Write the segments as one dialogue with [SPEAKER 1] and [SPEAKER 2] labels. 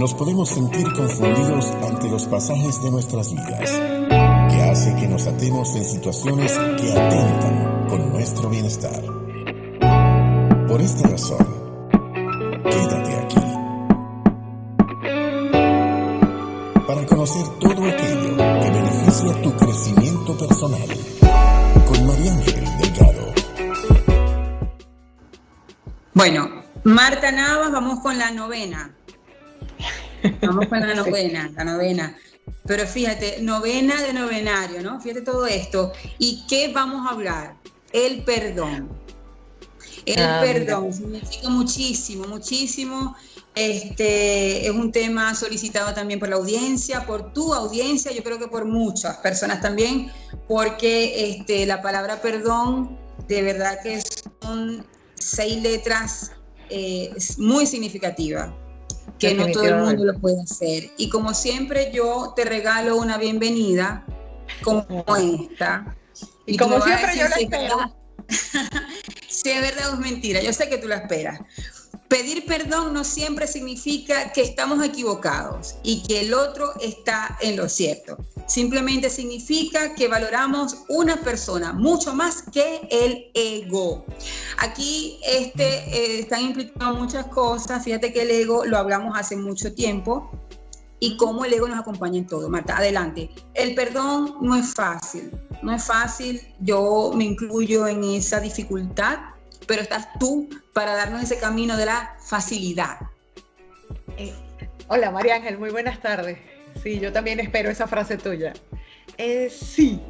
[SPEAKER 1] nos podemos sentir confundidos ante los pasajes de nuestras vidas, que hace que nos atemos en situaciones que atentan con nuestro bienestar. Por esta razón, quédate aquí para conocer todo aquello que beneficia tu crecimiento personal con María Ángel Delgado.
[SPEAKER 2] Bueno, Marta Navas, vamos con la novena. Vamos con la novena. Pero fíjate, novena de novenario, ¿no? Fíjate todo esto. ¿Y qué vamos a hablar? El perdón. Perdón significa muchísimo, muchísimo. Es un tema solicitado también por la audiencia, por tu audiencia, yo creo que por muchas personas también, porque la palabra perdón, de verdad que son 6 letras muy significativas, que no todo el mundo lo puede hacer. Y como siempre, yo te regalo una bienvenida como esta.
[SPEAKER 3] Y como siempre, yo la espero.
[SPEAKER 2] Si es verdad o es mentira, yo sé que tú la esperas. Pedir perdón no siempre significa que estamos equivocados y que el otro está en lo cierto. Simplemente significa que valoramos una persona mucho más que el ego. Aquí están implicadas muchas cosas. Fíjate que el ego lo hablamos hace mucho tiempo y cómo el ego nos acompaña en todo. Marta, adelante. El perdón no es fácil. No es fácil. Yo me incluyo en esa dificultad, pero estás tú para darnos ese camino de la facilidad.
[SPEAKER 3] Hola María Ángel, muy buenas tardes. Sí, yo también espero esa frase tuya. Sí,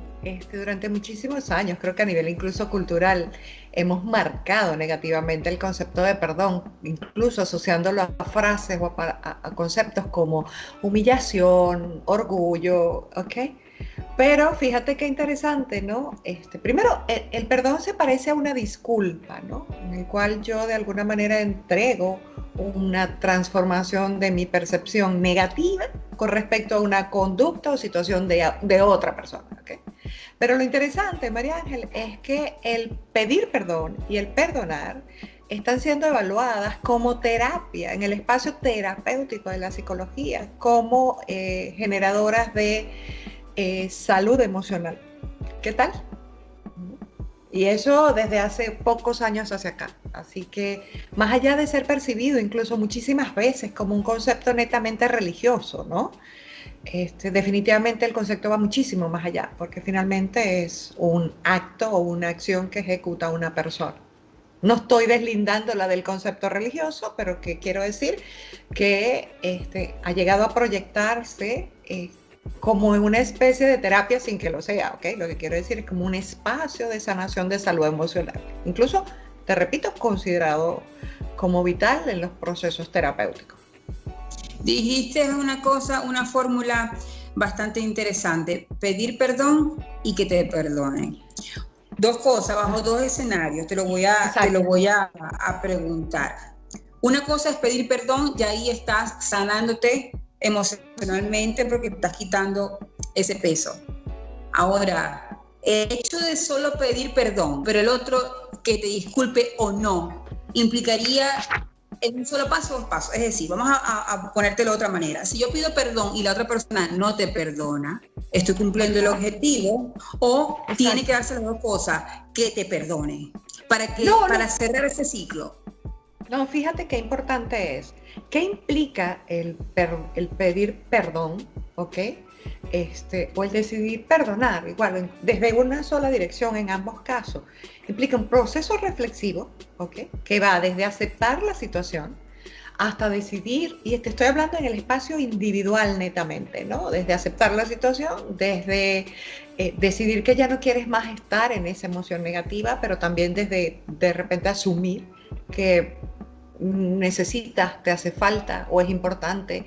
[SPEAKER 3] durante muchísimos años, creo que a nivel incluso cultural, hemos marcado negativamente el concepto de perdón, incluso asociándolo a frases o a conceptos como humillación, orgullo, ¿ok? Pero fíjate qué interesante, ¿no? Primero, el perdón se parece a una disculpa, ¿no? En el cual yo de alguna manera entrego una transformación de mi percepción negativa con respecto a una conducta o situación de otra persona, ¿ok? Pero lo interesante, María Ángel, es que el pedir perdón y el perdonar están siendo evaluadas como terapia en el espacio terapéutico de la psicología, como generadoras de salud emocional. ¿Qué tal? Y eso desde hace pocos años hacia acá. Así que más allá de ser percibido incluso muchísimas veces como un concepto netamente religioso, ¿no? Definitivamente el concepto va muchísimo más allá, porque finalmente es un acto o una acción que ejecuta una persona. No estoy deslindándola del concepto religioso, pero que quiero decir que ha llegado a proyectarse como en una especie de terapia sin que lo sea, ¿ok? Lo que quiero decir es como un espacio de sanación de salud emocional. Incluso, te repito, considerado como vital en los procesos terapéuticos.
[SPEAKER 2] Dijiste una fórmula bastante interesante: pedir perdón y que te perdonen. Dos cosas, bajo dos escenarios, te lo voy a preguntar. Una cosa es pedir perdón y ahí estás sanándote emocionalmente porque estás quitando ese peso. Ahora, el hecho de solo pedir perdón, pero el otro que te disculpe o no, implicaría en un solo paso o dos pasos. Es decir, vamos a ponértelo de otra manera. Si yo pido perdón y la otra persona no te perdona, ¿estoy cumpliendo el objetivo? ¿O tiene que darse las dos cosas? Que te perdone. Para cerrar ese ciclo.
[SPEAKER 3] No, fíjate qué importante es. ¿Qué implica el pedir perdón, ¿ok? O el decidir perdonar, igual, desde una sola dirección en ambos casos? Implica un proceso reflexivo, ¿ok? Que va desde aceptar la situación hasta decidir, y te estoy hablando en el espacio individual netamente, ¿no? Desde aceptar la situación, desde decidir que ya no quieres más estar en esa emoción negativa, pero también desde de repente asumir que necesitas, te hace falta o es importante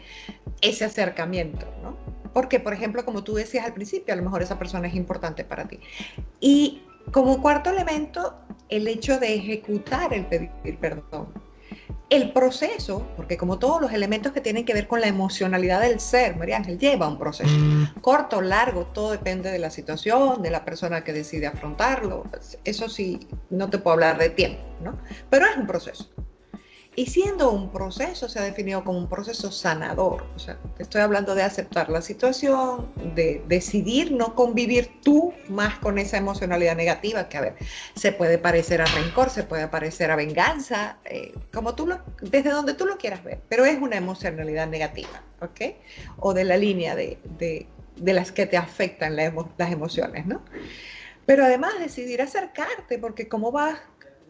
[SPEAKER 3] ese acercamiento, ¿no? Porque, por ejemplo, como tú decías al principio, a lo mejor esa persona es importante para ti. Y como cuarto elemento, el hecho de ejecutar el pedir perdón. El proceso, porque como todos los elementos que tienen que ver con la emocionalidad del ser, María Ángel, lleva un proceso. Corto, largo, todo depende de la situación, de la persona que decide afrontarlo. Eso sí, no te puedo hablar de tiempo, ¿no? Pero es un proceso. Y siendo un proceso, se ha definido como un proceso sanador. O sea, te estoy hablando de aceptar la situación, de decidir no convivir tú más con esa emocionalidad negativa, que a ver, se puede parecer a rencor, se puede parecer a venganza, desde donde tú lo quieras ver, pero es una emocionalidad negativa, ¿ok? O de la línea de las que te afectan las emociones, ¿no? Pero además decidir acercarte, porque ¿cómo vas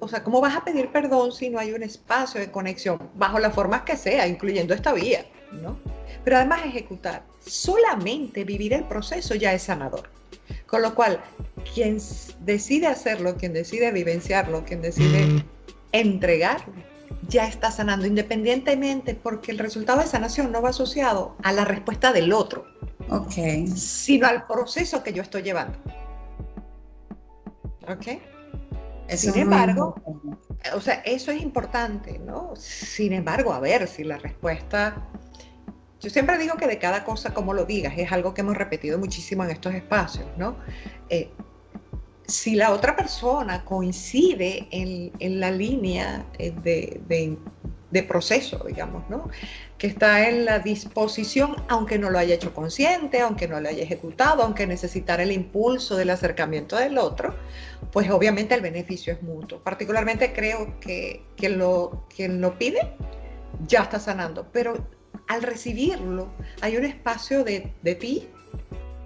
[SPEAKER 3] a pedir perdón si no hay un espacio de conexión, bajo las formas que sea, incluyendo esta vía, ¿no? Pero además ejecutar, solamente vivir el proceso ya es sanador. Con lo cual, quien decide hacerlo, quien decide vivenciarlo, quien decide entregarlo, ya está sanando independientemente, porque el resultado de sanación no va asociado a la respuesta del otro, sino al proceso que yo estoy llevando. ¿Ok? Sin embargo, eso es importante, ¿no? Sin embargo, a ver si la respuesta... Yo siempre digo que de cada cosa, como lo digas, es algo que hemos repetido muchísimo en estos espacios, ¿no? Si la otra persona coincide en la línea de proceso, digamos, ¿no? Que está en la disposición, aunque no lo haya hecho consciente, aunque no lo haya ejecutado, aunque necesitara el impulso del acercamiento del otro, pues obviamente el beneficio es mutuo. Particularmente creo que quien lo pide ya está sanando, pero al recibirlo hay un espacio de ti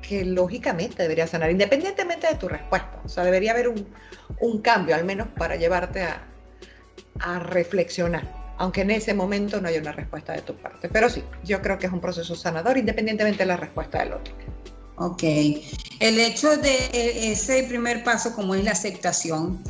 [SPEAKER 3] que lógicamente debería sanar, independientemente de tu respuesta. O sea, debería haber un cambio, al menos para llevarte a reflexionar, aunque en ese momento no haya una respuesta de tu parte. Pero sí, yo creo que es un proceso sanador, independientemente de la respuesta del otro.
[SPEAKER 2] Ok. El hecho de ese primer paso, como es la aceptación,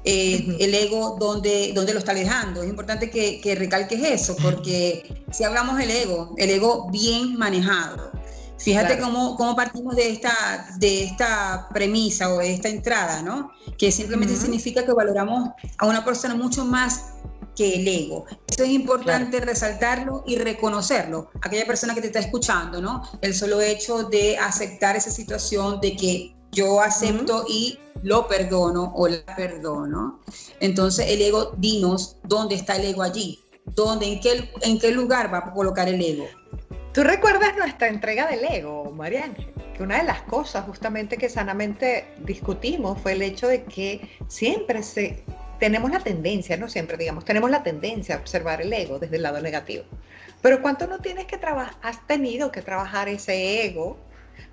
[SPEAKER 2] el ego, ¿dónde lo está dejando? Es importante que recalques eso, porque si hablamos del ego bien manejado, fíjate claro. cómo partimos de esta premisa o de esta entrada, ¿no? Que simplemente significa que valoramos a una persona mucho más que el ego. Eso es importante resaltarlo y reconocerlo. Aquella persona que te está escuchando, ¿no? El solo hecho de aceptar esa situación de que yo acepto y lo perdono o la perdono. Entonces el ego, dinos, ¿dónde está el ego allí? ¿En qué lugar va a colocar el ego?
[SPEAKER 3] ¿Tú recuerdas nuestra entrega del ego, María Ángel? Que una de las cosas justamente que sanamente discutimos fue el hecho de que siempre tenemos la tendencia, no siempre digamos, tenemos la tendencia a observar el ego desde el lado negativo. Pero ¿cuánto no has tenido que trabajar ese ego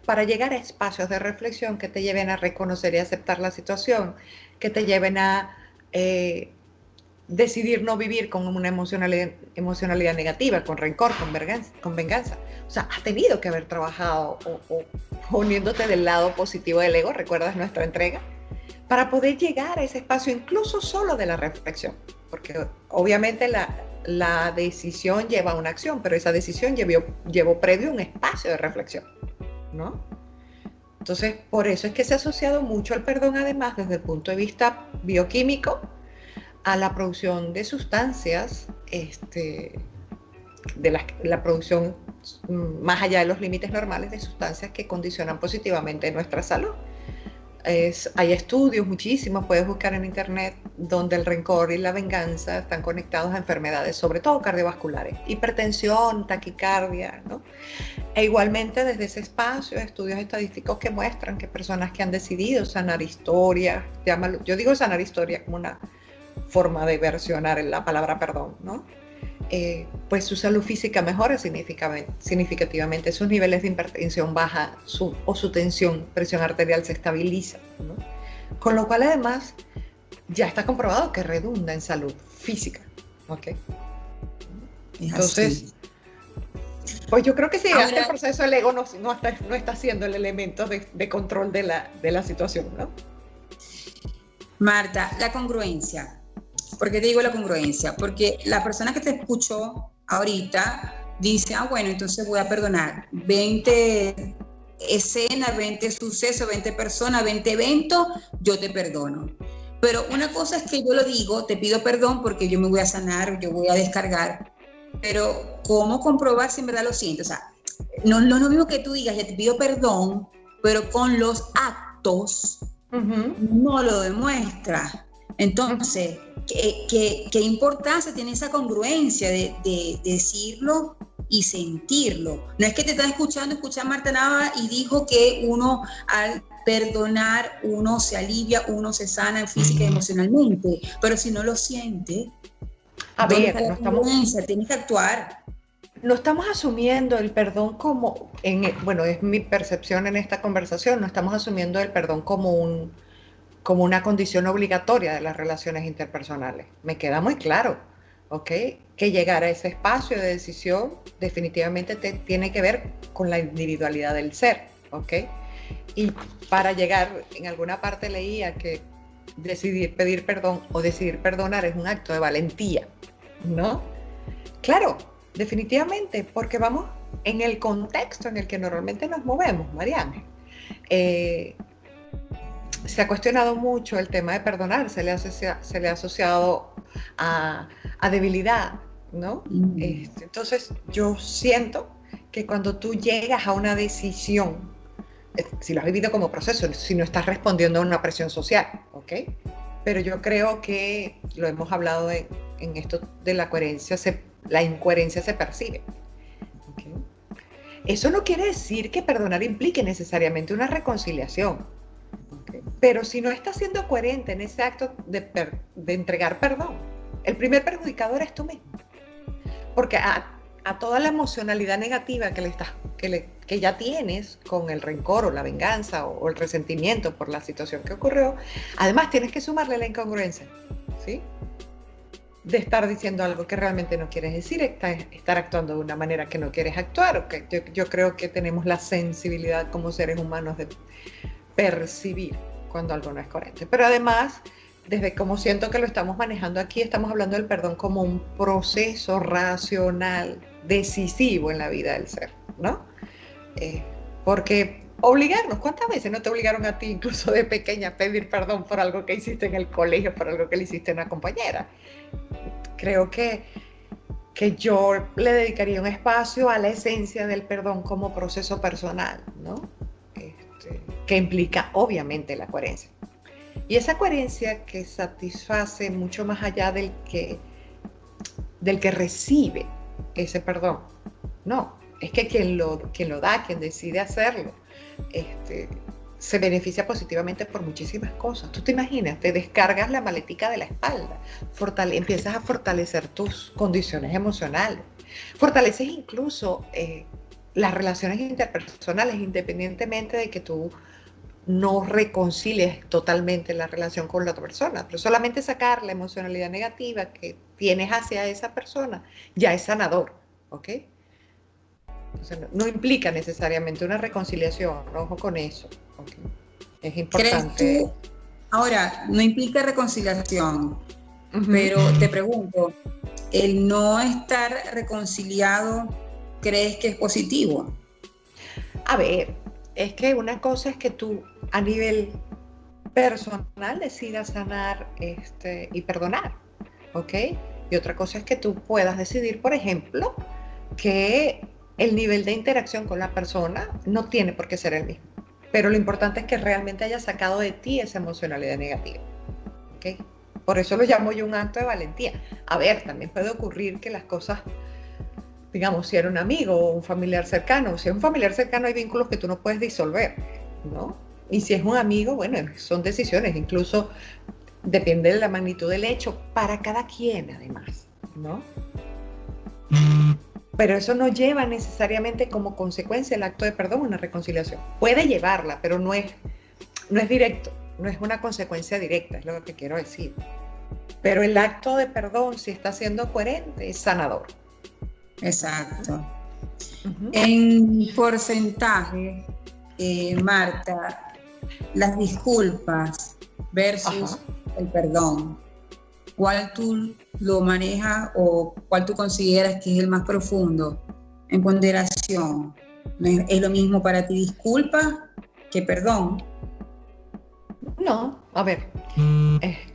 [SPEAKER 3] para llegar a espacios de reflexión que te lleven a reconocer y aceptar la situación, que te lleven a decidir no vivir con una emocionalidad negativa, con rencor, con venganza? O sea, has tenido que haber trabajado o poniéndote del lado positivo del ego, ¿recuerdas nuestra entrega? Para poder llegar a ese espacio, incluso solo de la reflexión, porque obviamente la decisión lleva a una acción, pero esa decisión llevó previo un espacio de reflexión, ¿no? Entonces, por eso es que se ha asociado mucho el perdón, además, desde el punto de vista bioquímico, a la producción de sustancias, la producción más allá de los límites normales de sustancias que condicionan positivamente nuestra salud. Hay estudios muchísimos, puedes buscar en internet, donde el rencor y la venganza están conectados a enfermedades, sobre todo cardiovasculares, hipertensión, taquicardia, ¿no? E igualmente desde ese espacio, estudios estadísticos que muestran que personas que han decidido sanar historias, yo digo sanar historias como una forma de versionar la palabra perdón, ¿no? Pues su salud física mejora significativamente, sus niveles de hipertensión baja, su presión arterial se estabiliza, ¿no? Con lo cual además ya está comprobado que redunda en salud física, ¿ok? Entonces, pues yo creo que si llegaste al proceso, el ego no está siendo el elemento de control de la situación, ¿no?
[SPEAKER 2] Marta, la congruencia. ¿Por qué te digo la congruencia? Porque la persona que te escuchó ahorita dice, bueno, entonces voy a perdonar 20 escenas, 20 sucesos, 20 personas, 20 eventos, yo te perdono. Pero una cosa es que yo lo digo, te pido perdón porque yo me voy a sanar, yo voy a descargar, pero ¿cómo comprobar si en verdad lo siento? O sea, no es lo mismo que tú digas, ya te pido perdón, pero con los actos no lo demuestras. Entonces, ¿qué importancia tiene esa congruencia de decirlo y sentirlo? No es que te está escucha Marta Nava y dijo que uno al perdonar, uno se alivia, uno se sana física y emocionalmente, pero si no lo siente, ¿dónde está la congruencia? Tienes que actuar.
[SPEAKER 3] No estamos asumiendo el perdón como, bueno, es mi percepción en esta conversación, no estamos asumiendo el perdón como una condición obligatoria de las relaciones interpersonales. Me queda muy claro, ¿ok? Que llegar a ese espacio de decisión definitivamente tiene que ver con la individualidad del ser, ¿ok? Y para llegar, en alguna parte leía que decidir pedir perdón o decidir perdonar es un acto de valentía, ¿no? Claro, definitivamente, porque vamos en el contexto en el que normalmente nos movemos, Mariana. Se ha cuestionado mucho el tema de perdonar, se le ha asociado a debilidad, ¿no? Entonces, yo siento que cuando tú llegas a una decisión, si lo has vivido como proceso, si no estás respondiendo a una presión social, ¿ok? Pero yo creo que lo hemos hablado en esto de la coherencia, la incoherencia se percibe. ¿Okay? Eso no quiere decir que perdonar implique necesariamente una reconciliación. ¿Okay? Pero si no estás siendo coherente en ese acto de entregar perdón, el primer perjudicado eres tú mismo. Porque a toda la emocionalidad negativa que ya tienes con el rencor o la venganza o el resentimiento por la situación que ocurrió, además tienes que sumarle la incongruencia, ¿sí? De estar diciendo algo que realmente no quieres decir, estar actuando de una manera que no quieres actuar. Okay. Yo creo que tenemos la sensibilidad como seres humanos de percibir cuando algo no es coherente. Pero además, desde como siento que lo estamos manejando aquí, estamos hablando del perdón como un proceso racional, decisivo en la vida del ser, ¿no? Porque obligarnos, ¿cuántas veces no te obligaron a ti, incluso de pequeña, a pedir perdón por algo que hiciste en el colegio, por algo que le hiciste a una compañera? Creo que yo le dedicaría un espacio a la esencia del perdón como proceso personal, ¿no? Que implica obviamente la coherencia. Y esa coherencia que satisface mucho más allá del que recibe ese perdón. No, es que quien lo da, quien decide hacerlo, se beneficia positivamente por muchísimas cosas. Tú te imaginas, te descargas la maletica de la espalda, empiezas a fortalecer tus condiciones emocionales, fortaleces incluso las relaciones interpersonales, independientemente de que tú no reconcilies totalmente la relación con la otra persona, pero solamente sacar la emocionalidad negativa que tienes hacia esa persona ya es sanador, ¿ok? Entonces, no implica necesariamente una reconciliación, ojo con eso, ¿okay? Es importante.
[SPEAKER 2] ¿Crees tú? Ahora, no implica reconciliación, pero te pregunto, ¿el no estar reconciliado crees que es positivo?
[SPEAKER 3] A ver, es que una cosa es que tú a nivel personal decidas sanar y perdonar, ¿ok? Y otra cosa es que tú puedas decidir, por ejemplo, que el nivel de interacción con la persona no tiene por qué ser el mismo. Pero lo importante es que realmente hayas sacado de ti esa emocionalidad negativa, ¿ok? Por eso lo llamo yo un acto de valentía. A ver, también puede ocurrir que las cosas, digamos, si era un amigo o un familiar cercano, si es un familiar cercano hay vínculos que tú no puedes disolver, ¿no? Y si es un amigo, bueno, son decisiones, incluso depende de la magnitud del hecho, para cada quien además, ¿no? Pero eso no lleva necesariamente como consecuencia el acto de perdón una reconciliación. Puede llevarla, pero no es directo, no es una consecuencia directa, es lo que quiero decir. Pero el acto de perdón, si está siendo coherente, es sanador.
[SPEAKER 2] Exacto. En porcentaje, Marta, las disculpas versus el perdón, ¿cuál tú lo manejas o cuál tú consideras que es el más profundo en ponderación? ¿Es lo mismo para ti disculpa que perdón?
[SPEAKER 3] No, a ver,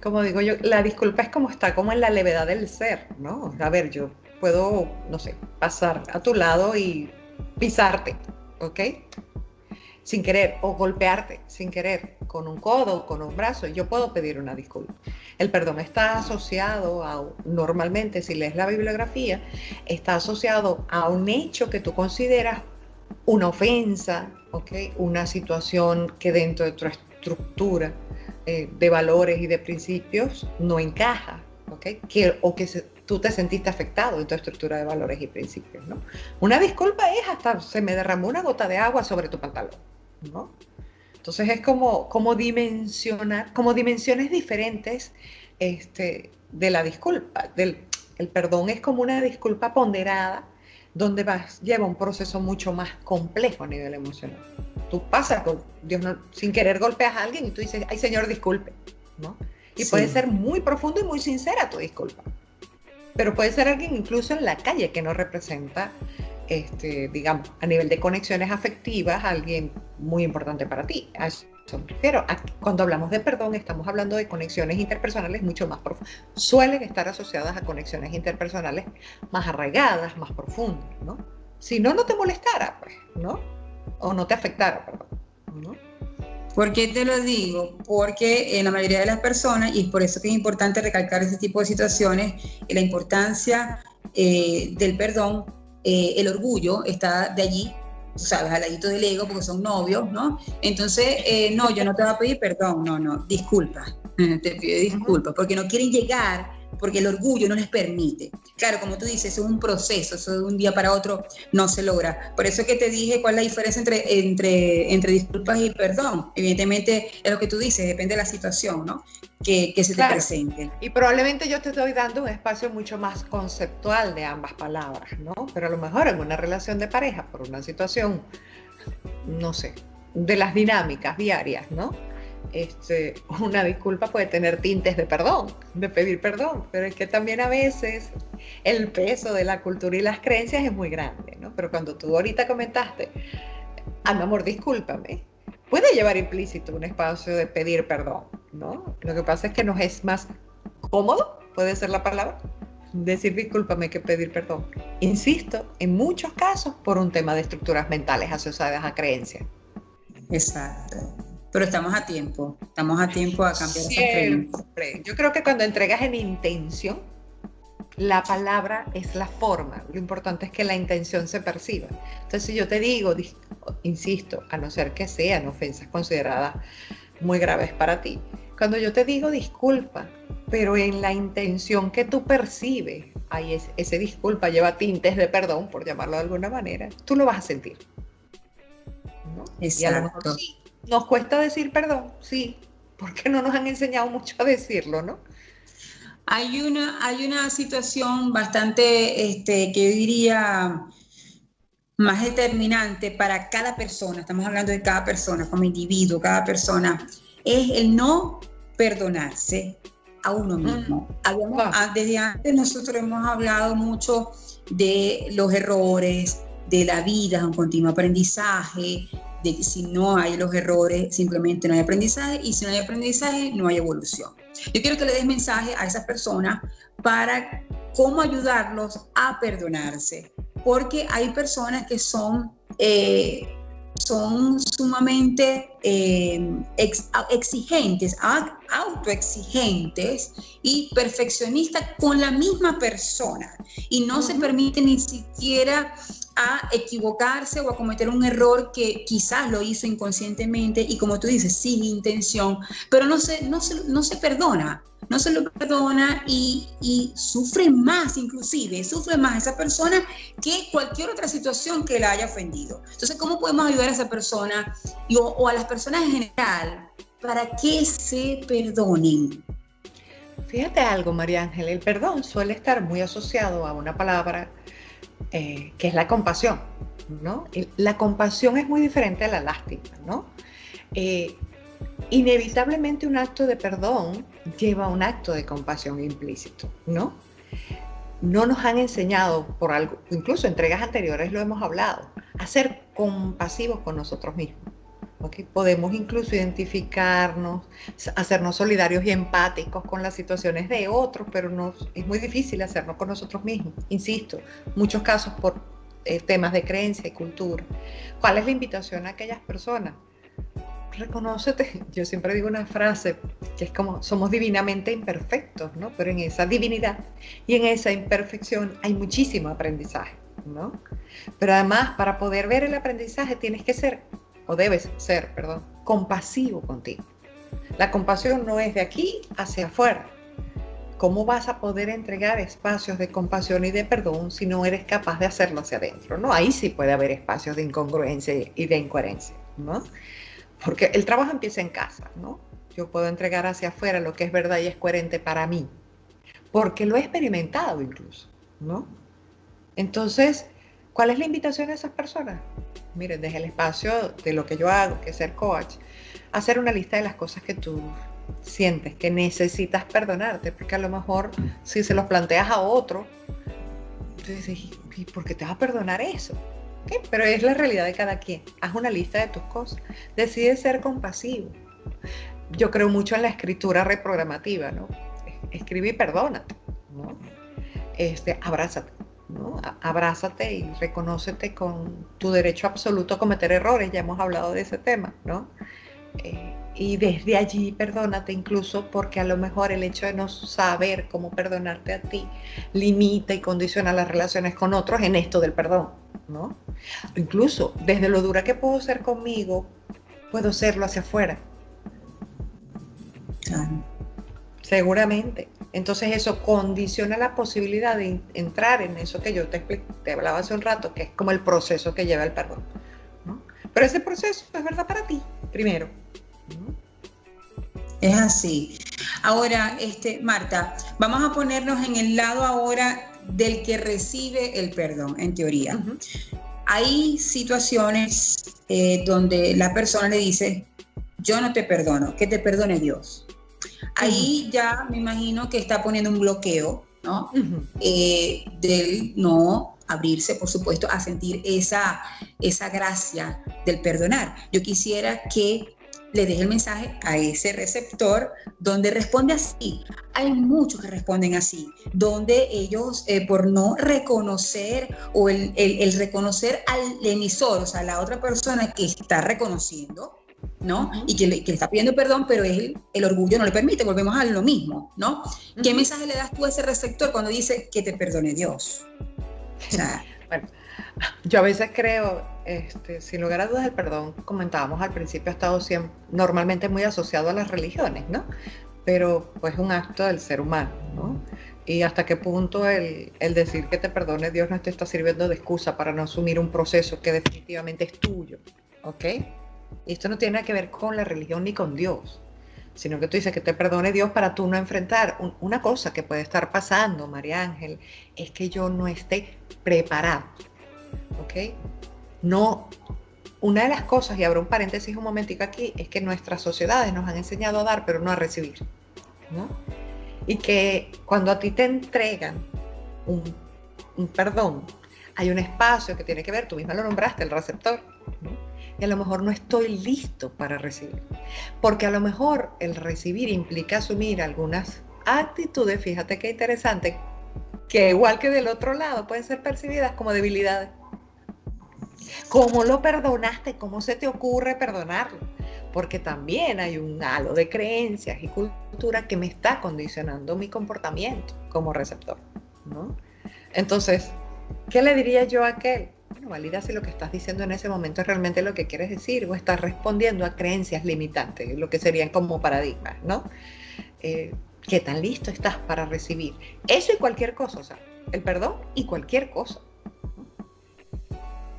[SPEAKER 3] como digo yo, la disculpa es como está como en la levedad del ser, ¿no? A ver, yo puedo, no sé, pasar a tu lado y pisarte, ¿ok? sin querer, o golpearte sin querer con un codo, con un brazo, yo puedo pedir una disculpa. El perdón está asociado normalmente, si lees la bibliografía, está asociado a un hecho que tú consideras una ofensa, ¿okay? Una situación que dentro de tu estructura de valores y de principios no encaja, ¿okay? Tú te sentiste afectado en tu estructura de valores y principios, ¿no? Una disculpa es hasta se me derramó una gota de agua sobre tu pantalón, ¿no? Entonces es como dimensionar, como dimensiones diferentes de la disculpa. El perdón es como una disculpa ponderada donde lleva un proceso mucho más complejo a nivel emocional. Tú pasas, Dios no, sin querer golpeas a alguien y tú dices, ay Señor, disculpe, ¿no? Y sí, puede ser muy profundo y muy sincera tu disculpa. Pero puede ser alguien incluso en la calle que no representa, digamos, a nivel de conexiones afectivas, alguien muy importante para ti. A eso me refiero. Cuando hablamos de perdón, estamos hablando de conexiones interpersonales mucho más profundas. Suelen estar asociadas a conexiones interpersonales más arraigadas, más profundas, ¿no? Si no, no te molestara, pues, ¿no? O no te afectara, perdón, ¿no?
[SPEAKER 2] ¿Por qué te lo digo? Porque en la mayoría de las personas, y es por eso que es importante recalcar este tipo de situaciones, la importancia del perdón, el orgullo está de allí, tú sabes, al ladito del ego, porque son novios, ¿no? Entonces, no, yo no te voy a pedir perdón, no, disculpa, te pido disculpas, porque no quieren llegar, porque el orgullo no les permite. Claro, como tú dices, eso es un proceso, eso de un día para otro no se logra. Por eso que te dije cuál es la diferencia entre disculpas y perdón. Evidentemente, es lo que tú dices, depende de la situación, ¿no? Que se te presente.
[SPEAKER 3] Y probablemente yo te estoy dando un espacio mucho más conceptual de ambas palabras, ¿no? Pero a lo mejor en una relación de pareja, por una situación, no sé, de las dinámicas diarias, ¿no? Una disculpa puede tener tintes de perdón, de pedir perdón, pero es que también a veces el peso de la cultura y las creencias es muy grande, ¿no? Pero cuando tú ahorita comentaste, mi amor, discúlpame, puede llevar implícito un espacio de pedir perdón, ¿no? Lo que pasa es que nos es más cómodo, puede ser la palabra, decir discúlpame que pedir perdón. Insisto, en muchos casos por un tema de estructuras mentales asociadas a creencias.
[SPEAKER 2] Exacto. Pero estamos a tiempo a cambiar esa creencia.
[SPEAKER 3] Yo creo que cuando entregas en intención, la palabra es la forma, lo importante es que la intención se perciba. Entonces, si yo te digo, insisto, a no ser que sean ofensas consideradas muy graves para ti, cuando yo te digo disculpa, pero en la intención que tú percibes, ahí ese disculpa lleva tintes de perdón, por llamarlo de alguna manera, tú lo vas a sentir, ¿no?
[SPEAKER 2] Exacto.
[SPEAKER 3] Y a lo mejor sí, nos cuesta decir perdón, sí, porque no nos han enseñado mucho a decirlo, ¿no?
[SPEAKER 2] Hay una situación bastante, que yo diría, más determinante para cada persona, estamos hablando de cada persona, como individuo, cada persona, es el no perdonarse a uno mismo. Desde antes nosotros hemos hablado mucho de los errores, de la vida, un continuo aprendizaje, de que si no hay los errores, simplemente no hay aprendizaje, y si no hay aprendizaje, no hay evolución. Yo quiero que le des mensaje a esas personas para cómo ayudarlos a perdonarse, porque hay personas que son sumamente exigentes, autoexigentes y perfeccionistas con la misma persona, y no se permite ni siquiera a equivocarse o a cometer un error que quizás lo hizo inconscientemente y, como tú dices, sin intención, pero no se perdona, no se lo perdona, y sufre más, inclusive sufre más esa persona que cualquier otra situación que la haya ofendido. Entonces, ¿cómo podemos ayudar a esa persona o a las personas en general para que se perdonen?
[SPEAKER 3] Fíjate algo, María Ángel, el perdón suele estar muy asociado a una palabra que es la compasión, ¿no? La compasión es muy diferente a la lástima, ¿no? Inevitablemente un acto de perdón lleva un acto de compasión implícito, ¿no? No nos han enseñado por algo, incluso en entregas anteriores lo hemos hablado, a ser compasivos con nosotros mismos. ¿Okay? Podemos incluso identificarnos, hacernos solidarios y empáticos con las situaciones de otros, pero es muy difícil hacerlo con nosotros mismos. Insisto, muchos casos por temas de creencia y cultura. ¿Cuál es la invitación a aquellas personas? Reconócete. Yo siempre digo una frase que es como, somos divinamente imperfectos, ¿no? Pero en esa divinidad y en esa imperfección hay muchísimo aprendizaje, ¿no? Pero además, para poder ver el aprendizaje tienes que ser, o debes ser, perdón, compasivo contigo. La compasión no es de aquí hacia afuera. ¿Cómo vas a poder entregar espacios de compasión y de perdón si no eres capaz de hacerlo hacia adentro? ¿No? Ahí sí puede haber espacios de incongruencia y de incoherencia, ¿no? Porque el trabajo empieza en casa, ¿no? Yo puedo entregar hacia afuera lo que es verdad y es coherente para mí, porque lo he experimentado incluso, ¿no? Entonces, ¿cuál es la invitación a esas personas? Miren, desde el espacio de lo que yo hago, que es ser coach, hacer una lista de las cosas que tú sientes que necesitas perdonarte, porque a lo mejor si se los planteas a otro, tú dices, ¿y por qué te vas a perdonar eso? ¿Qué? Pero es la realidad de cada quien. Haz una lista de tus cosas. Decide ser compasivo. Yo creo mucho en la escritura reprogramativa, ¿no? Escribe y perdónate, ¿no? Abrázate, ¿no? Abrázate y reconócete con tu derecho absoluto a cometer errores. Ya hemos hablado de ese tema, ¿no? Y desde allí perdónate, incluso porque a lo mejor el hecho de no saber cómo perdonarte a ti limita y condiciona las relaciones con otros en esto del perdón, ¿no? Incluso desde lo dura que puedo ser conmigo, puedo serlo hacia afuera.
[SPEAKER 2] Claro.
[SPEAKER 3] Seguramente. Entonces eso condiciona la posibilidad de entrar en eso que yo te hablaba hace un rato, que es como el proceso que lleva el perdón, ¿no? Pero ese proceso es verdad para ti, primero, ¿no?
[SPEAKER 2] Es así. Ahora, Marta, vamos a ponernos en el lado ahora del que recibe el perdón, en teoría. Uh-huh. Hay situaciones donde la persona le dice, yo no te perdono, que te perdone Dios. Ahí ya me imagino que está poniendo un bloqueo, ¿no? Uh-huh. Del no abrirse, por supuesto, a sentir esa gracia del perdonar. Yo quisiera que le deje el mensaje a ese receptor donde responde así. Hay muchos que responden así, donde ellos por no reconocer o el reconocer al emisor, o sea, la otra persona que está reconociendo, ¿no? Uh-huh. Y que le está pidiendo perdón, pero el orgullo no le permite, volvemos a lo mismo, ¿no? Uh-huh. ¿Qué mensaje le das tú a ese receptor cuando dice que te perdone Dios? O sea,
[SPEAKER 3] bueno, yo a veces creo, sin lugar a dudas, el perdón, comentábamos al principio, ha estado siempre, normalmente muy asociado a las religiones, ¿no? Pero pues es un acto del ser humano, ¿no? Y hasta qué punto el decir que te perdone Dios no te está sirviendo de excusa para no asumir un proceso que definitivamente es tuyo, ¿ok? Y esto no tiene nada que ver con la religión ni con Dios, sino que tú dices que te perdone Dios para tú no enfrentar una cosa que puede estar pasando, María Ángel, es que yo no esté preparado, ¿ok? No, una de las cosas, y abro un paréntesis un momentico aquí, es que nuestras sociedades nos han enseñado a dar, pero no a recibir, ¿no? Y que cuando a ti te entregan un perdón, hay un espacio que tiene que ver, tú misma lo nombraste, el receptor, ¿no? Y a lo mejor no estoy listo para recibir, porque a lo mejor el recibir implica asumir algunas actitudes, fíjate qué interesante, que igual que del otro lado pueden ser percibidas como debilidades. ¿Cómo lo perdonaste? ¿Cómo se te ocurre perdonarlo? Porque también hay un halo de creencias y cultura que me está condicionando mi comportamiento como receptor, ¿no? Entonces, ¿qué le diría yo a aquel? Bueno, valida si lo que estás diciendo en ese momento es realmente lo que quieres decir o estás respondiendo a creencias limitantes, lo que serían como paradigmas, ¿no? ¿Qué tan listo estás para recibir? Eso y cualquier cosa, o sea, el perdón y cualquier cosa, ¿no?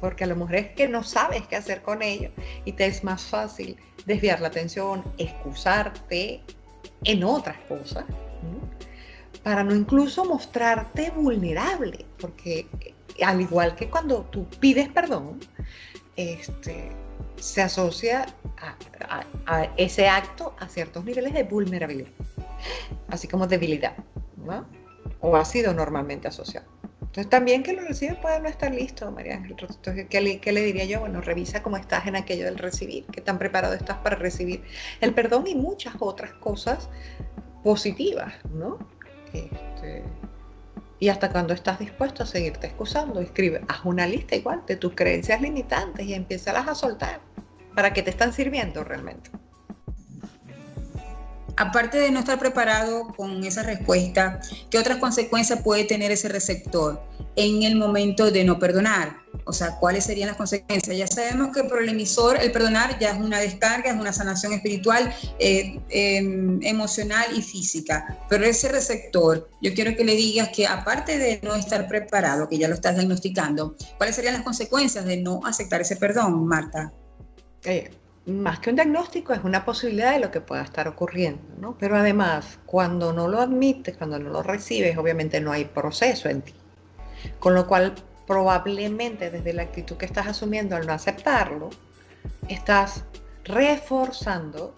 [SPEAKER 3] Porque a lo mejor es que no sabes qué hacer con ello y te es más fácil desviar la atención, excusarte en otras cosas, ¿no? Para no incluso mostrarte vulnerable, porque al igual que cuando tú pides perdón, se asocia a ese acto a ciertos niveles de vulnerabilidad, así como debilidad, ¿no? O ha sido normalmente asociado. Entonces también que lo recibe puede no estar listo, María Ángel. Entonces, ¿qué le diría yo? Bueno, revisa cómo estás en aquello del recibir, qué tan preparado estás para recibir el perdón y muchas otras cosas positivas, ¿no? ¿Y hasta cuándo estás dispuesto a seguirte excusando? Escribe, haz una lista igual de tus creencias limitantes y empiézalas a soltar. ¿Para qué te están sirviendo realmente?
[SPEAKER 2] Aparte de no estar preparado con esa respuesta, ¿qué otras consecuencias puede tener ese receptor en el momento de no perdonar? O sea, ¿cuáles serían las consecuencias? Ya sabemos que por el emisor el perdonar ya es una descarga, es una sanación espiritual, emocional y física. Pero ese receptor, yo quiero que le digas que aparte de no estar preparado, que ya lo estás diagnosticando, ¿cuáles serían las consecuencias de no aceptar ese perdón, Marta?
[SPEAKER 3] Más que un diagnóstico, es una posibilidad de lo que pueda estar ocurriendo, ¿no? Pero además, cuando no lo admites, cuando no lo recibes, obviamente no hay proceso en ti. Con lo cual, probablemente desde la actitud que estás asumiendo al no aceptarlo, estás reforzando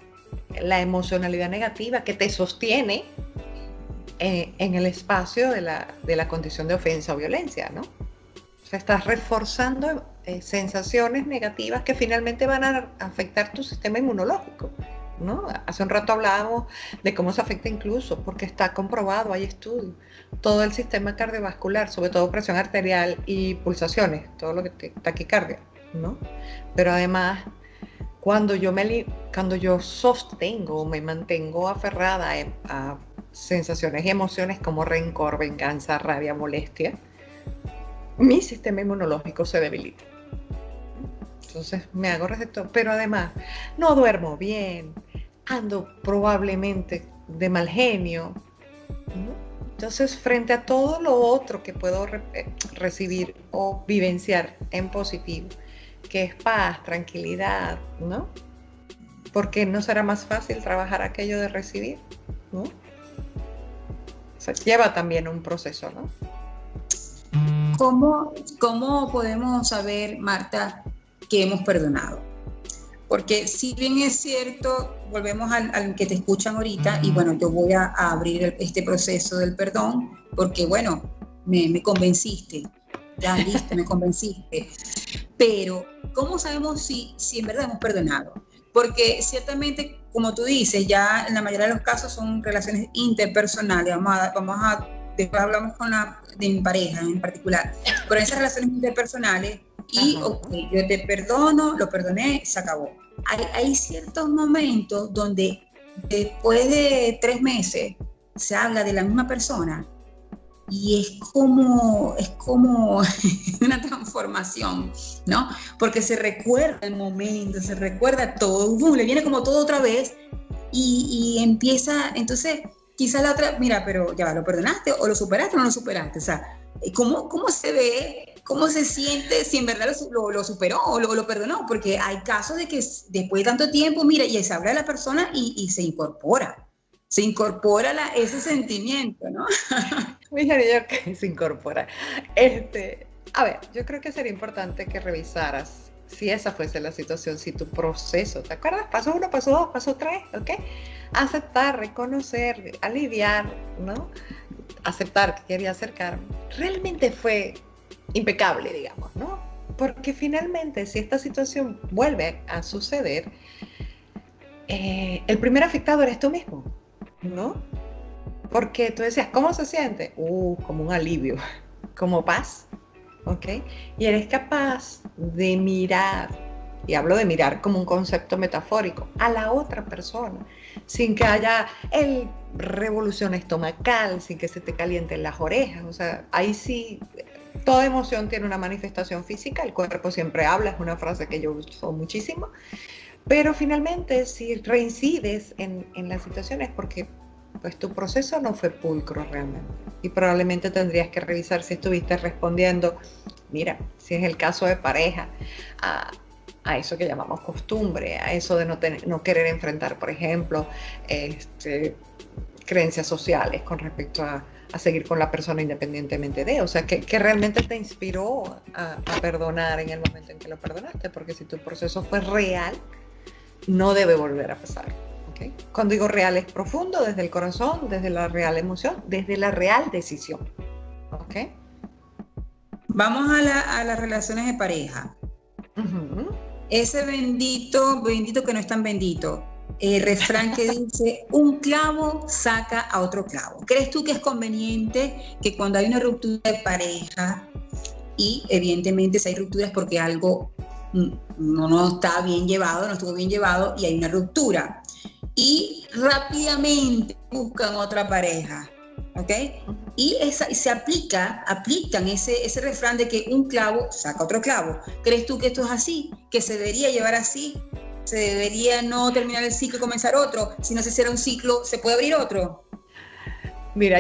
[SPEAKER 3] la emocionalidad negativa que te sostiene en el espacio de la condición de ofensa o violencia, ¿no? O sea, estás reforzando sensaciones negativas que finalmente van a afectar tu sistema inmunológico, ¿no? Hace un rato hablábamos de cómo se afecta incluso, porque está comprobado, hay estudios, todo el sistema cardiovascular, sobre todo presión arterial y pulsaciones, todo lo que taquicardia, ¿no? Pero además, cuando yo sostengo o me mantengo aferrada a sensaciones y emociones como rencor, venganza, rabia, molestia, mi sistema inmunológico se debilita. Entonces me hago receptor, pero además no duermo bien, ando probablemente de mal genio, ¿no? Entonces, frente a todo lo otro que puedo recibir o vivenciar en positivo, que es paz, tranquilidad, ¿no? Porque no será más fácil trabajar aquello de recibir, ¿no? O sea, lleva también un proceso, ¿no?
[SPEAKER 2] ¿Cómo podemos saber, Marta, que hemos perdonado? Porque si bien es cierto, volvemos al que te escuchan ahorita, y bueno, yo voy a abrir este proceso del perdón, porque bueno, me convenciste, ya listo, me convenciste. Pero, ¿cómo sabemos si en verdad hemos perdonado? Porque ciertamente, como tú dices, ya en la mayoría de los casos son relaciones interpersonales, después hablamos de mi pareja en particular, pero esas relaciones interpersonales, y okay, yo te perdono, lo perdoné, se acabó. Hay ciertos momentos donde después de 3 meses se habla de la misma persona y es como una transformación, ¿no? Porque se recuerda el momento, se recuerda todo, le viene como todo otra vez y empieza, entonces quizá la otra, mira, pero ya, ¿lo perdonaste o lo superaste o no lo superaste? O sea, ¿cómo se ve, cómo se siente si en verdad lo superó o lo perdonó? Porque hay casos de que después de tanto tiempo, mira, y se habla de la persona y se incorpora ese sentimiento, ¿no?
[SPEAKER 3] Fíjate yo que se incorpora. A ver, yo creo que sería importante que revisaras si esa fuese la situación, si tu proceso, ¿te acuerdas? Paso 1, paso 2, paso 3, ¿ok? Aceptar, reconocer, aliviar, ¿no? Aceptar que quería acercarme. Realmente fue impecable, digamos, ¿no? Porque finalmente, si esta situación vuelve a suceder, el primer afectado eres tú mismo, ¿no? Porque tú decías, ¿cómo se siente? Como un alivio, como paz, ¿ok? Y eres capaz de mirar, y hablo de mirar como un concepto metafórico, a la otra persona, sin que haya revolución estomacal, sin que se te calienten las orejas. O sea, ahí sí, toda emoción tiene una manifestación física, el cuerpo siempre habla, es una frase que yo uso muchísimo, pero finalmente si reincides en las situaciones porque pues tu proceso no fue pulcro realmente y probablemente tendrías que revisar si estuviste respondiendo, mira, si es el caso de pareja, a eso que llamamos costumbre, a eso de no querer enfrentar, por ejemplo, creencias sociales con respecto a seguir con la persona independientemente de, o sea, que realmente te inspiró a perdonar en el momento en que lo perdonaste, porque si tu proceso fue real, no debe volver a pasar. ¿Okay? Cuando digo real es profundo, desde el corazón, desde la real emoción, desde la real decisión. ¿Okay?
[SPEAKER 2] Vamos a las relaciones de pareja. Uh-huh. Ese bendito que no es tan bendito, refrán que dice, un clavo saca a otro clavo. ¿Crees tú que es conveniente que cuando hay una ruptura de pareja, y evidentemente si hay rupturas porque algo no está bien llevado, no estuvo bien llevado y hay una ruptura, y rápidamente buscan otra pareja, ¿ok? Y se aplican ese refrán de que un clavo saca otro clavo. ¿Crees tú que esto es así? ¿Que se debería llevar así? ¿Se debería no terminar el ciclo y comenzar otro? Si no se cierra un ciclo, ¿se puede abrir otro?
[SPEAKER 3] Mira,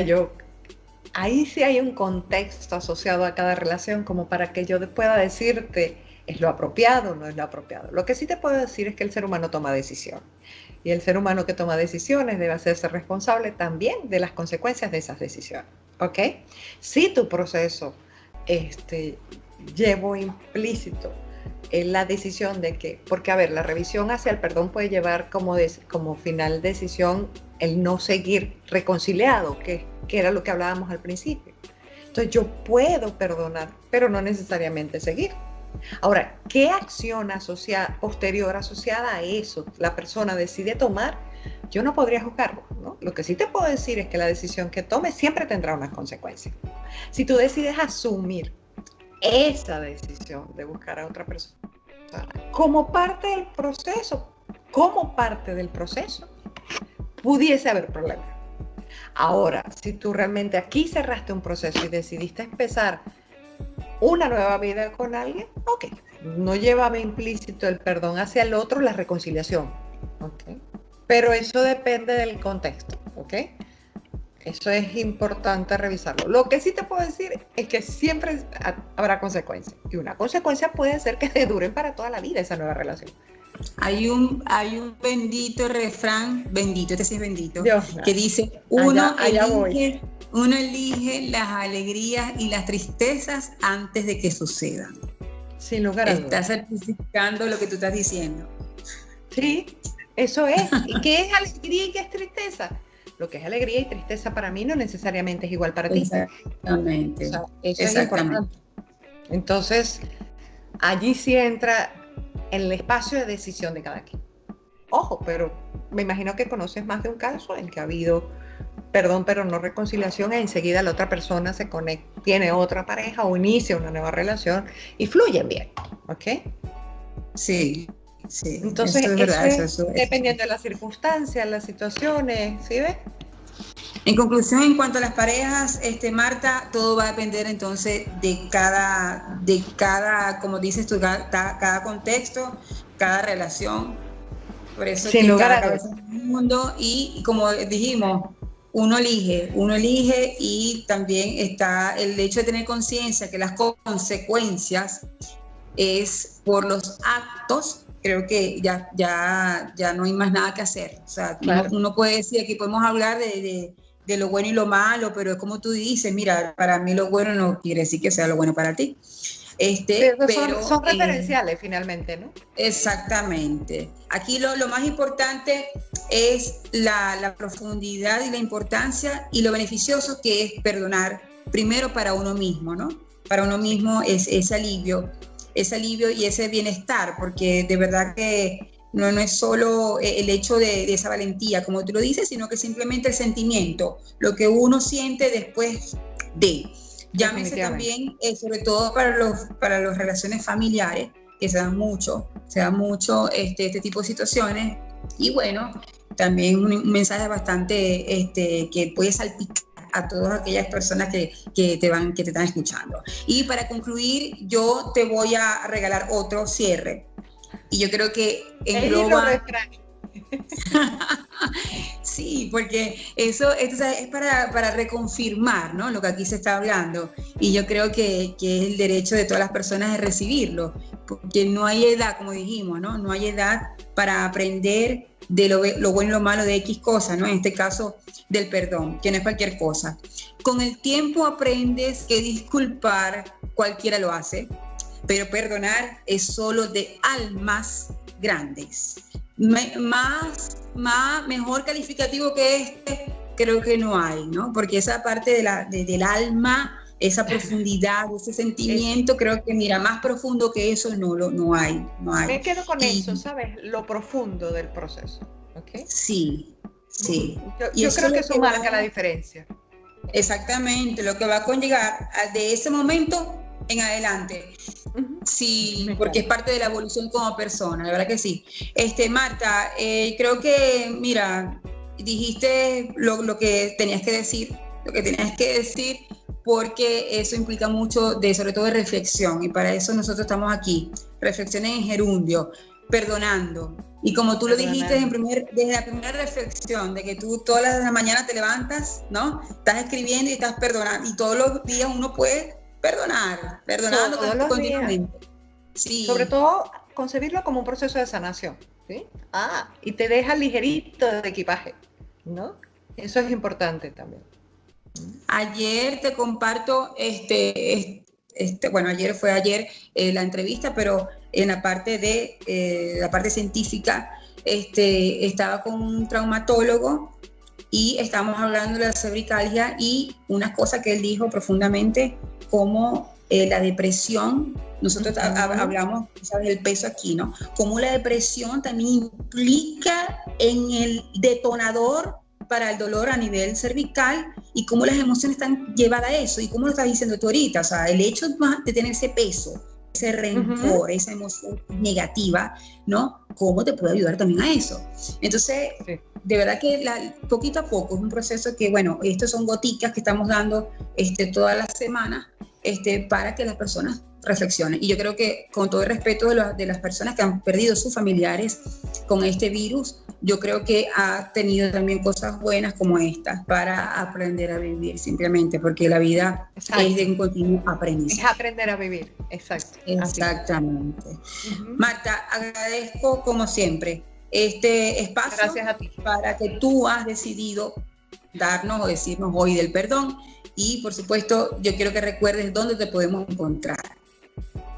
[SPEAKER 3] ahí sí hay un contexto asociado a cada relación como para que yo pueda decirte es lo apropiado o no es lo apropiado. Lo que sí te puedo decir es que el ser humano toma decisiones. Y el ser humano que toma decisiones debe hacerse responsable también de las consecuencias de esas decisiones. ¿Ok? Si tu proceso llevo implícito en la decisión de que, porque a ver, la revisión hacia el perdón puede llevar como final decisión el no seguir reconciliado, que era lo que hablábamos al principio. Entonces yo puedo perdonar, pero no necesariamente seguir. Ahora, ¿qué acción posterior asociada a eso la persona decide tomar? Yo no podría juzgarlo, ¿no? Lo que sí te puedo decir es que la decisión que tomes siempre tendrá unas consecuencias. Si tú decides asumir esa decisión de buscar a otra persona como parte del proceso, pudiese haber problemas. Ahora, si tú realmente aquí cerraste un proceso y decidiste empezar una nueva vida con alguien, ok, no llevaba implícito el perdón hacia el otro, la reconciliación, ok, pero eso depende del contexto, ok, eso es importante revisarlo. Lo que sí te puedo decir es que siempre habrá consecuencias, y una consecuencia puede ser que te duren para toda la vida esa nueva relación.
[SPEAKER 2] Hay un bendito refrán, bendito, este sí es bendito,
[SPEAKER 3] Dios,
[SPEAKER 2] que dice, uno elige las alegrías y las tristezas antes de que sucedan.
[SPEAKER 3] Sin lugar a dudas.
[SPEAKER 2] Estás certificando lo que tú estás diciendo.
[SPEAKER 3] Sí, eso es. ¿Y qué es alegría y qué es tristeza? Lo que es alegría y tristeza para mí no necesariamente es igual para ti.
[SPEAKER 2] Exactamente.
[SPEAKER 3] O sea, eso es importante. Entonces, allí sí entra el espacio de decisión de cada quien. Ojo, pero me imagino que conoces más de un caso en que ha habido perdón pero no reconciliación e enseguida la otra persona se conecta, tiene otra pareja o inicia una nueva relación y fluyen bien, ¿ok?
[SPEAKER 2] Sí.
[SPEAKER 3] Entonces eso es verdad, eso dependiendo de las circunstancias, las situaciones, ¿sí ves?
[SPEAKER 2] En conclusión, en cuanto a las parejas, Marta, todo va a depender entonces de cada, como dices tú, cada contexto, cada relación. Por eso
[SPEAKER 3] sin
[SPEAKER 2] que
[SPEAKER 3] lugar
[SPEAKER 2] cada
[SPEAKER 3] a
[SPEAKER 2] cabeza es un mundo y como dijimos, uno elige y también está el hecho de tener conciencia que las consecuencias es por los actos. Creo que ya no hay más nada que hacer. O sea, claro. uno puede decir que podemos hablar de lo bueno y lo malo, pero es como tú dices, mira, para mí lo bueno no quiere decir que sea lo bueno para ti.
[SPEAKER 3] Pero son referenciales finalmente, ¿no?
[SPEAKER 2] Exactamente. Aquí lo más importante es la profundidad y la importancia y lo beneficioso que es perdonar, primero para uno mismo, ¿no? Para uno mismo es ese alivio y ese bienestar, porque de verdad que no es solo el hecho de esa valentía, como tú lo dices, sino que simplemente el sentimiento, lo que uno siente después de. Llámese también, sobre todo para las relaciones familiares, que se dan mucho este tipo de situaciones. Y bueno, también un mensaje bastante que puede salpicar a todas aquellas personas que te están escuchando. Y para concluir, yo te voy a regalar otro cierre. Y yo creo que engloba... Sí, porque eso es para reconfirmar, ¿no? Lo que aquí se está hablando. Y yo creo que es el derecho de todas las personas de recibirlo, porque no hay edad, como dijimos, ¿no? No hay edad para aprender de lo bueno y lo malo de X cosas, ¿no? En este caso, del perdón, que no es cualquier cosa. Con el tiempo aprendes que disculpar cualquiera lo hace, pero perdonar es solo de almas grandes. Mejor calificativo que creo que no hay, ¿no? Porque esa parte del alma, esa profundidad, ese sentimiento, creo que mira, más profundo que eso no hay.
[SPEAKER 3] Me quedo con eso, ¿sabes? Lo profundo del proceso. ¿Okay?
[SPEAKER 2] Sí, sí.
[SPEAKER 3] Yo creo que eso marca la diferencia.
[SPEAKER 2] Exactamente, lo que va a conllevar de ese momento en adelante. Sí, porque es parte de la evolución como persona, la verdad que sí. Marta, creo que, mira, dijiste lo que tenías que decir, porque eso implica mucho sobre todo de reflexión, y para eso nosotros estamos aquí. Reflexiones en gerundio, perdonando. Y como tú lo dijiste desde la primera reflexión, de que tú todas las mañanas te levantas, ¿no? Estás escribiendo y estás perdonando, y todos los días uno puede perdonando continuamente. Sí.
[SPEAKER 3] Sobre todo, concebirlo como un proceso de sanación, ¿sí? Y te deja ligerito de equipaje, ¿no? Eso es importante también.
[SPEAKER 2] Ayer te comparto, bueno, ayer la entrevista, pero en la parte de la parte científica, estaba con un traumatólogo y estábamos hablando de la cervicalgia, y una cosa que él dijo profundamente, como la depresión, nosotros hablamos, ¿sabes?, del peso aquí, ¿no? Como la depresión también implica en el detonador para el dolor a nivel cervical, y cómo las emociones están llevadas a eso, y cómo lo estás diciendo tú ahorita, o sea, el hecho de tener ese peso, ese rencor, esa emoción negativa, ¿no? ¿Cómo te puede ayudar también a eso? Entonces, sí, de verdad que poquito a poco es un proceso que, bueno, estos son goticas que estamos dando todas las semanas, para que las personas reflexionen. Y yo creo que, con todo el respeto de las personas que han perdido sus familiares con este virus, yo creo que ha tenido también cosas buenas como estas para aprender a vivir, simplemente, porque la vida es de un continuo aprendizaje.
[SPEAKER 3] Es aprender a vivir, exacto.
[SPEAKER 2] Exactamente. Marta, agradezco como siempre este espacio.
[SPEAKER 3] Gracias a ti.
[SPEAKER 2] Para que tú has decidido darnos o decirnos hoy del perdón, y por supuesto yo quiero que recuerdes dónde te podemos encontrar.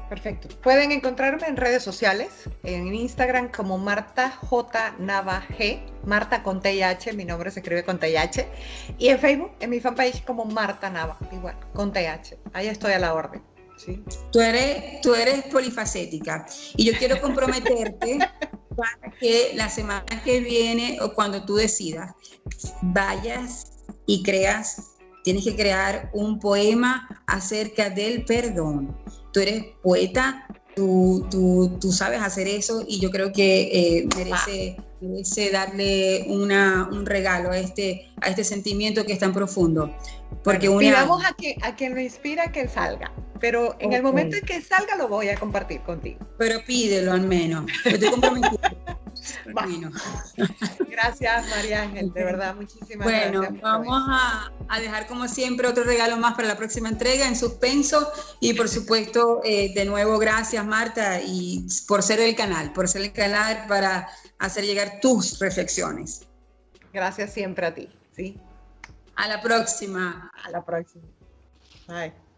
[SPEAKER 3] Perfecto. Pueden encontrarme en redes sociales, en Instagram como Marta J. Nava G, Marta con TH, mi nombre se escribe con TH, y en Facebook, en mi fanpage como Marta Nava, igual, con TH. Ahí estoy a la orden. ¿Sí?
[SPEAKER 2] Tú eres polifacética, y yo quiero comprometerte para que la semana que viene, o cuando tú decidas, vayas y tienes que crear un poema acerca del perdón. Tú eres poeta, tú sabes hacer eso, y yo creo que merece darle un regalo a este sentimiento que es tan profundo. Porque
[SPEAKER 3] pidamos a quien lo inspira que salga, pero en el momento en que salga lo voy a compartir contigo.
[SPEAKER 2] Pero pídelo al menos, yo estoy comprometida. Bueno.
[SPEAKER 3] Gracias, María Ángel, de verdad, muchísimas gracias.
[SPEAKER 2] Bueno, vamos a dejar como siempre otro regalo más para la próxima entrega en suspenso, y por supuesto, de nuevo, gracias, Marta, y por ser el canal para hacer llegar tus reflexiones.
[SPEAKER 3] Gracias siempre a ti, ¿sí?
[SPEAKER 2] A la próxima.
[SPEAKER 3] A la próxima. Bye.